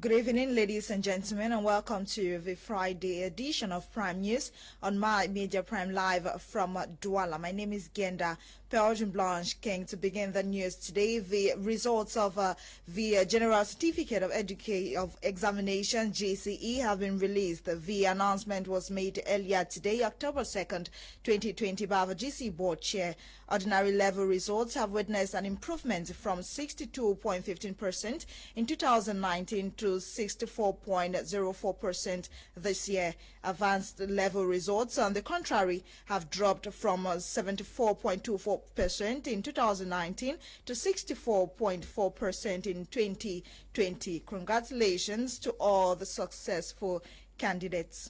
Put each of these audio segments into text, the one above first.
Good evening, ladies and gentlemen, and welcome to the Friday edition of Prime News on my Media Prime Live from Douala. My name is Genda Belgian Blanche King. To begin the news today, the results of the General Certificate of Examination (JCE) have been released. The announcement was made earlier today, October 2nd, 2020, by the GC Board Chair. Ordinary level results have witnessed an improvement from 62.15% in 2019 to 64.04% this year. Advanced level results, on the contrary, have dropped from 74.24% in 2019 to 64.4% in 2020. Congratulations to all the successful candidates.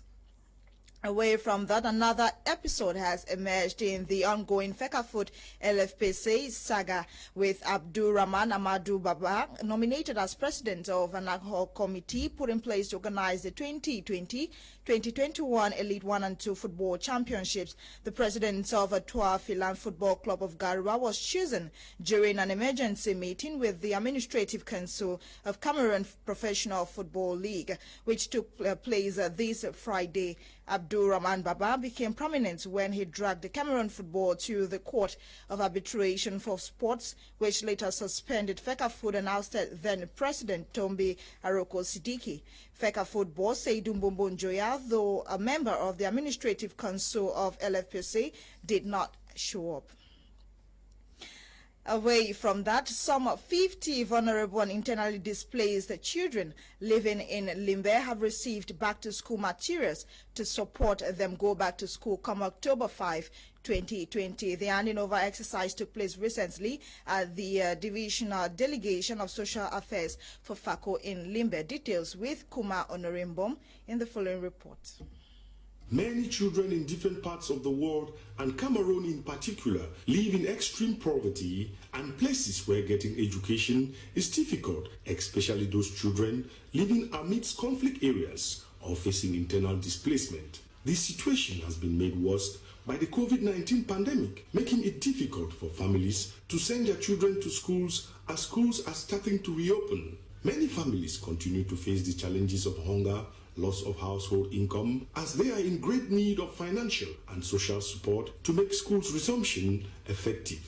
Away from that, another episode has emerged in the ongoing Fecafoot LFPC saga, with Abdulrahman Amadou Baba nominated as president of an ad hoc committee put in place to organize the 2020-2021 Elite 1 and 2 football championships. The president of Atoa Filan Football Club of Garua was chosen during an emergency meeting with the Administrative Council of Cameroon Professional Football League, which took place this Friday. Abdulrahman Baba became prominent when he dragged the Cameroon football to the Court of Arbitration for Sports, which later suspended Fecafoot and ousted then President Tombe Aroko Sidiki. Fecafoot boss Seydou Mbombo Njoya, though a member of the Administrative Council of LFPC, did not show up. Away from that, some 50 vulnerable and internally displaced children living in Limbe have received back-to-school materials to support them go back to school come October 5, 2020. The handing over exercise took place recently at the Divisional Delegation of Social Affairs for FACO in Limbe. Details with Kuma Onorimbom in the following report. Many children in different parts of the world, and Cameroon in particular, live in extreme poverty and places where getting education is difficult, especially those children living amidst conflict areas or facing internal displacement. This situation has been made worse by the COVID-19 pandemic, making it difficult for families to send their children to schools as schools are starting to reopen. Many families continue to face the challenges of hunger, loss of household income, as they are in great need of financial and social support to make schools resumption effective.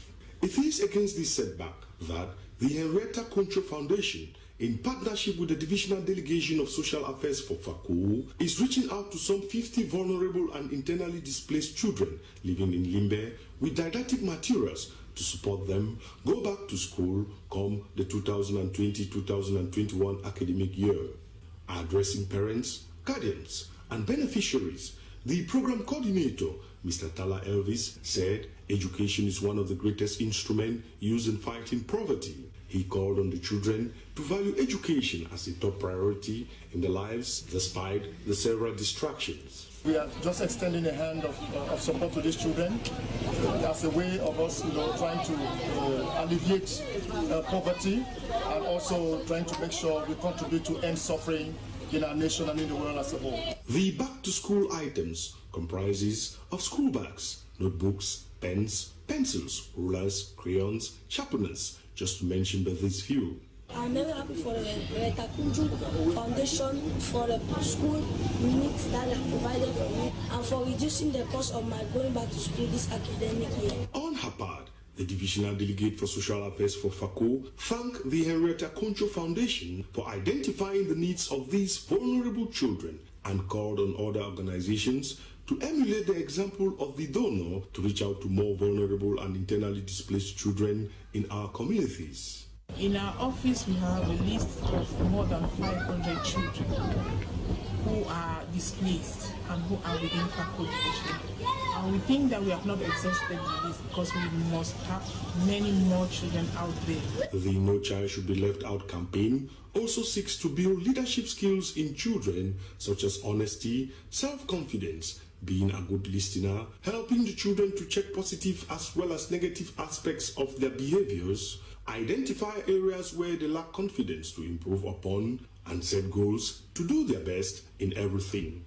It is against this setback that the Henrietta Concho Foundation, in partnership with the Divisional Delegation of Social Affairs for FACO, is reaching out to some 50 vulnerable and internally displaced children living in Limbe with didactic materials to support them go back to school come the 2020-2021 academic year. Addressing parents, guardians, and beneficiaries, the program coordinator, Mr. Tala Elvis, said education is one of the greatest instruments used in fighting poverty. He called on the children to value education as a top priority in their lives despite the several distractions. We are just extending a hand of support to these children as a way of us trying to alleviate poverty and also trying to make sure we contribute to end suffering in our nation and in the world as a whole. The back-to-school items comprises of school bags, notebooks, pens, pencils, rulers, crayons, sharpeners, just to mention but these few. I'm very happy for the Takunju Foundation, for the school units that are provided for me, and for reducing the cost of my going back to school this academic year. On her part, the Divisional Delegate for Social Affairs for FACO thanked the Henrietta Concho Foundation for identifying the needs of these vulnerable children and called on other organizations to emulate the example of the donor to reach out to more vulnerable and internally displaced children in our communities. In our office, we have a list of more than 500 children who are displaced and who are within FACO division. And we think that we have not exhausted the list because we must have many more children out there. The No Child Should Be Left Out campaign also seeks to build leadership skills in children such as honesty, self-confidence, being a good listener, helping the children to check positive as well as negative aspects of their behaviors, identify areas where they lack confidence to improve upon, and set goals to do their best in everything.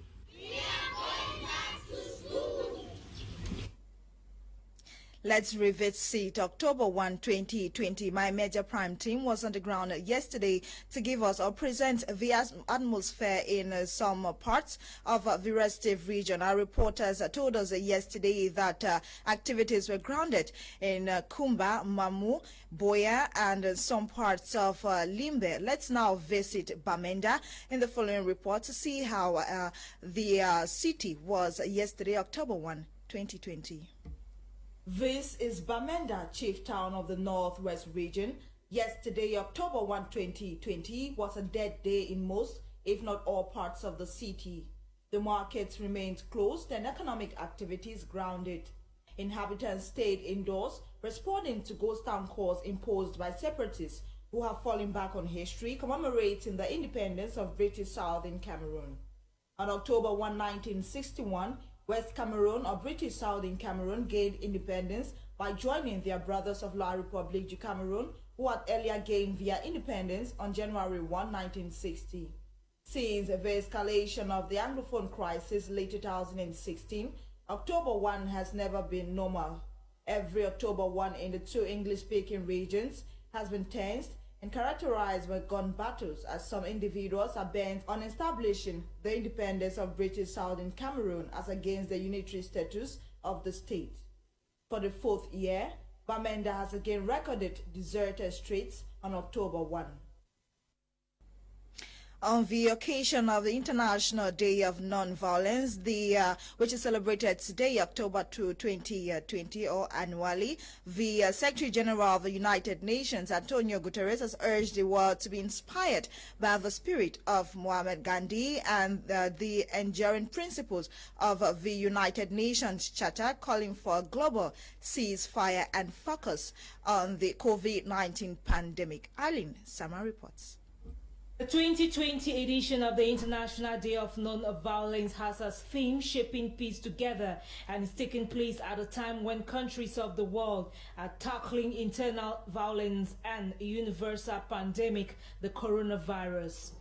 Let's revisit October 1, 2020. My major prime team was on the ground yesterday to give us or present the atmosphere in some parts of the restive region. Our reporters told us yesterday that activities were grounded in Kumba, Mamu, Boya, and some parts of Limbe. Let's now visit Bamenda in the following report to see how the city was yesterday, October 1, 2020. This is Bamenda, chief town of the Northwest region. Yesterday, October 1, 2020, was a dead day in most, if not all, parts of the city. The markets remained closed and economic activities grounded. Inhabitants stayed indoors, responding to ghost town calls imposed by separatists who have fallen back on history, commemorating the independence of British Southern Cameroon. On October 1, 1961, West Cameroon or British Southern Cameroon gained independence by joining their brothers of La République du Cameroun, who had earlier gained their independence on January 1, 1960. Since the escalation of the Anglophone crisis late 2016, October 1 has never been normal. Every October 1 in the two English-speaking regions has been tensed and characterized by gun battles, as some individuals are bent on establishing the independence of British Southern Cameroon as against the unitary status of the state. For the fourth year, Bamenda has again recorded deserted streets on October 1. On the occasion of the International Day of Non-Violence, which is celebrated today, October 2, 2020, or annually, the Secretary General of the United Nations, Antonio Guterres, has urged the world to be inspired by the spirit of Mahatma Gandhi and the enduring principles of the United Nations Charter, calling for a global ceasefire and focus on the COVID-19 pandemic. Eileen Sama reports. The 2020 edition of the International Day of Non-Violence has as theme Shaping Peace Together, and is taking place at a time when countries of the world are tackling internal violence and a universal pandemic, the coronavirus.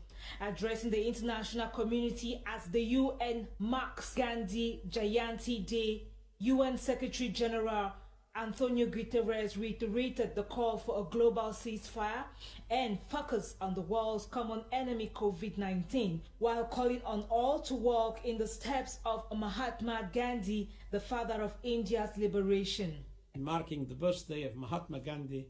Addressing the international community as the UN marks Gandhi Jayanti Day, UN Secretary General Antonio Guterres reiterated the call for a global ceasefire and focus on the world's common enemy COVID-19, while calling on all to walk in the steps of Mahatma Gandhi, the father of India's liberation. Marking the birthday of Mahatma Gandhi,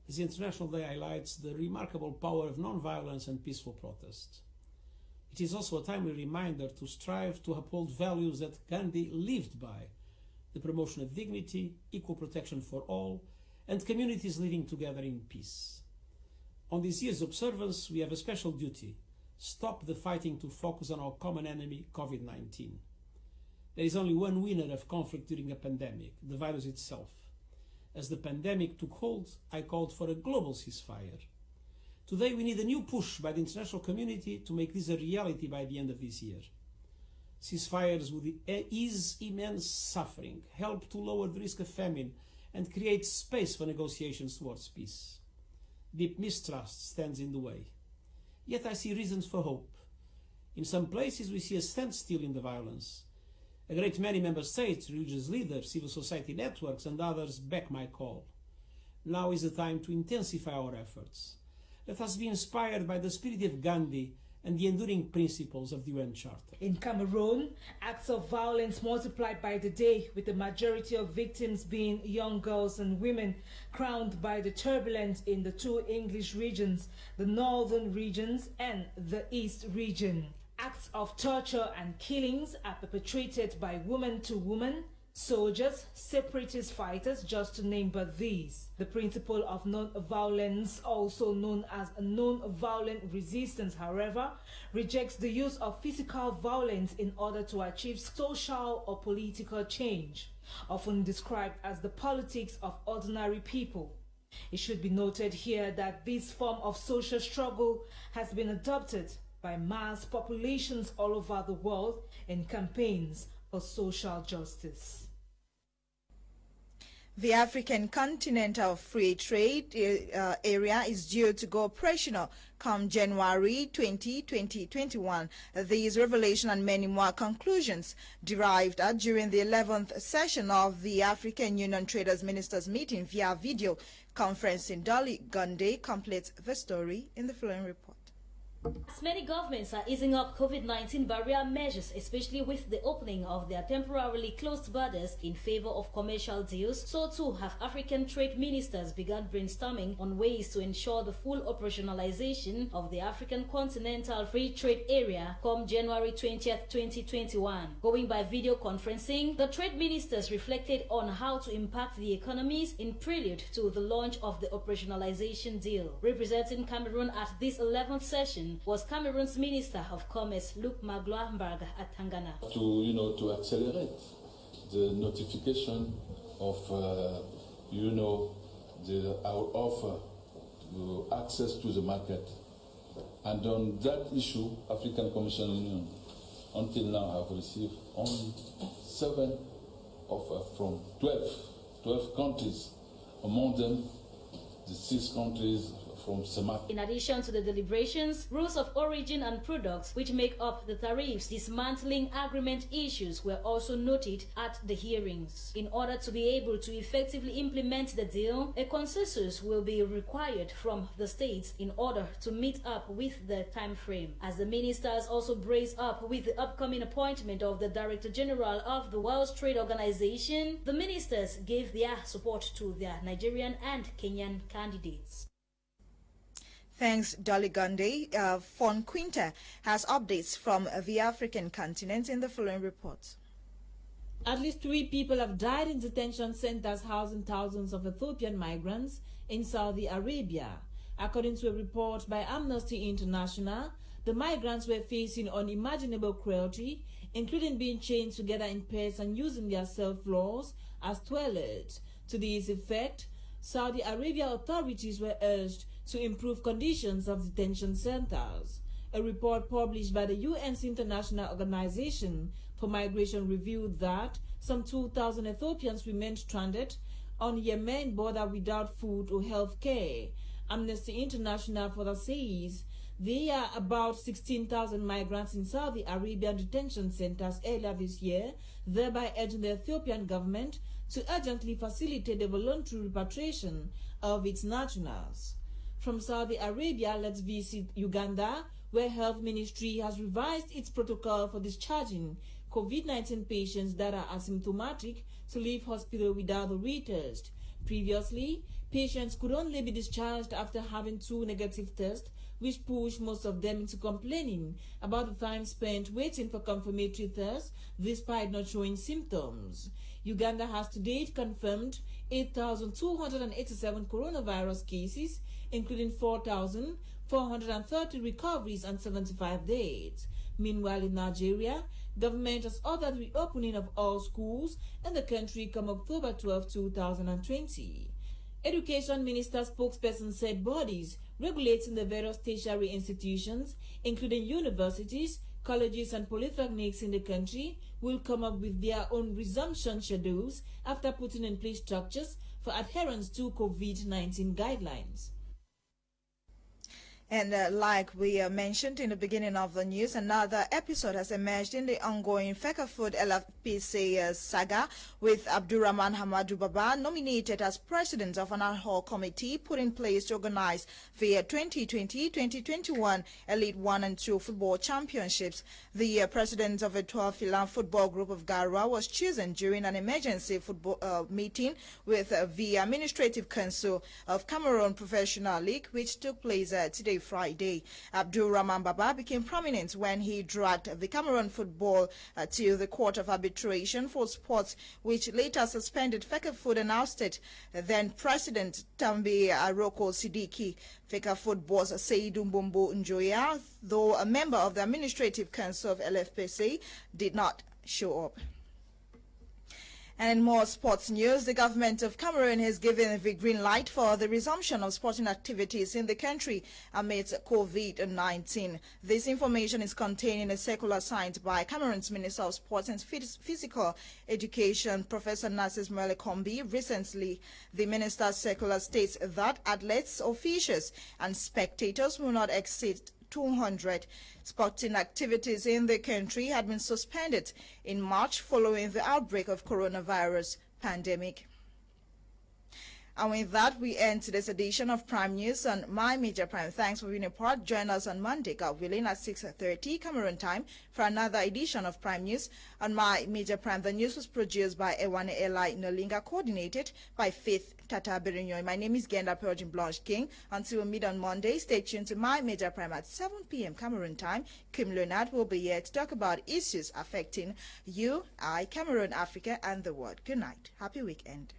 this International Day highlights the remarkable power of non-violence and peaceful protest. It is also a timely reminder to strive to uphold values that Gandhi lived by: the promotion of dignity, equal protection for all, and communities living together in peace. On this year's observance, we have a special duty: stop the fighting to focus on our common enemy, COVID-19. There is only one winner of conflict during a pandemic, the virus itself. As the pandemic took hold, I called for a global ceasefire. Today we need a new push by the international community to make this a reality by the end of this year. Ceasefires would ease immense suffering, help to lower the risk of famine, and create space for negotiations towards peace. Deep mistrust stands in the way. Yet I see reasons for hope. In some places we see a standstill in the violence. A great many member states, religious leaders, civil society networks and others back my call. Now is the time to intensify our efforts. Let us be inspired by the spirit of Gandhi and the enduring principles of the UN Charter. In Cameroon, acts of violence multiplied by the day, with the majority of victims being young girls and women, crowned by the turbulence in the two English regions, the northern regions and the east region. Acts of torture and killings are perpetrated by woman to woman, soldiers, separatist fighters, just to name but these. The principle of non-violence, also known as non-violent resistance, however, rejects the use of physical violence in order to achieve social or political change, often described as the politics of ordinary people. It should be noted here that this form of social struggle has been adopted by mass populations all over the world in campaigns for social justice. The African Continental Free Trade Area is due to go operational come January 2021. These revelation and many more conclusions derived during the 11th session of the African Union Traders Ministers meeting via video conference in Dolly Gunday completes the story in the following report. As many governments are easing up COVID-19 barrier measures, especially with the opening of their temporarily closed borders in favor of commercial deals, so too have African trade ministers begun brainstorming on ways to ensure the full operationalization of the African Continental Free Trade Area come January 20th, 2021. Going by video conferencing, the trade ministers reflected on how to impact the economies in prelude to the launch of the operationalization deal. Representing Cameroon at this 11th session was Cameroon's Minister of Commerce, Luc Magloire-Mbarga at Tangana. To accelerate the notification of, our offer to access to the market. And on that issue, African Commission Union, until now, have received only 7 offers from 12 countries, among them the 6 countries from SEMAC. In addition to the deliberations, rules of origin and products which make up the tariffs dismantling agreement issues were also noted at the hearings. In order to be able to effectively implement the deal, a consensus will be required from the states in order to meet up with the time frame. As the ministers also brace up with the upcoming appointment of the Director General of the World Trade Organization, the ministers gave their support to their Nigerian and Kenyan candidates. Thanks, Dolly Gunday. Fon Quinta has updates from the African continent in the following report. At least 3 people have died in detention centers housing thousands of Ethiopian migrants in Saudi Arabia. According to a report by Amnesty International, the migrants were facing unimaginable cruelty, including being chained together in pairs and using their cell floors as toilets. To this effect, Saudi Arabia authorities were urged to improve conditions of detention centers. A report published by the UN's International Organization for Migration revealed that some 2,000 Ethiopians remained stranded on Yemen border without food or health care. Amnesty International further says there are about 16,000 migrants in Saudi Arabian detention centers earlier this year, thereby urging the Ethiopian government to urgently facilitate the voluntary repatriation of its nationals. From Saudi Arabia, let's visit Uganda, where Health Ministry has revised its protocol for discharging COVID-19 patients that are asymptomatic to leave hospital without a retest. Previously, patients could only be discharged after having 2 negative tests, which pushed most of them into complaining about the time spent waiting for confirmatory tests despite not showing symptoms. Uganda has to date confirmed 8,287 coronavirus cases, including 4,430 recoveries and 75 deaths. Meanwhile, in Nigeria, government has ordered reopening of all schools in the country come October 12, 2020. Education Minister spokesperson said bodies regulating the various tertiary institutions, including universities, colleges and polytechnics in the country, will come up with their own resumption schedules after putting in place structures for adherence to COVID-19 guidelines. And like we mentioned in the beginning of the news, another episode has emerged in the ongoing Fcfa LFPC saga, with Abdurrahman Hamadou Baba nominated as president of an ad hoc committee put in place to organize the 2020-2021 Elite 1 and 2 football championships. The president of the Tuafilan football group of Garwa was chosen during an emergency football meeting with the Administrative Council of Cameroon Professional League, which took place today, Friday. Abdurrahman Baba became prominent when he dragged the Cameroon football to the Court of Arbitration for Sports, which later suspended Fcfa and ousted then President Tambi Aroko Sidiki. Fcfa boss Seydou Mbombo Njoya, though a member of the Administrative Council of LFPC, did not show up. And in more sports news, the government of Cameroon has given the green light for the resumption of sporting activities in the country amid COVID-19. This information is contained in a circular signed by Cameroon's Minister of Sports and Physical Education, Professor Narcisse Melekombi. Recently, the minister's circular states that athletes, officials, and spectators will not exceed 200. Sporting activities in the country had been suspended in March following the outbreak of coronavirus pandemic. And with that, we end today's edition of Prime News on My Major Prime. Thanks for being a part. Join us on Monday, God willing, at 6:30 Cameroon time for another edition of Prime News on My Major Prime. The news was produced by Ewane Eli Nolinga, coordinated by Faith Tata Berinyoy. My name is Genda Perjin Blanche King. Until we meet on Monday, stay tuned to My Major Prime at 7 p.m. Cameroon time. Kim Leonard will be here to talk about issues affecting you, I, Cameroon, Africa, and the world. Good night. Happy weekend.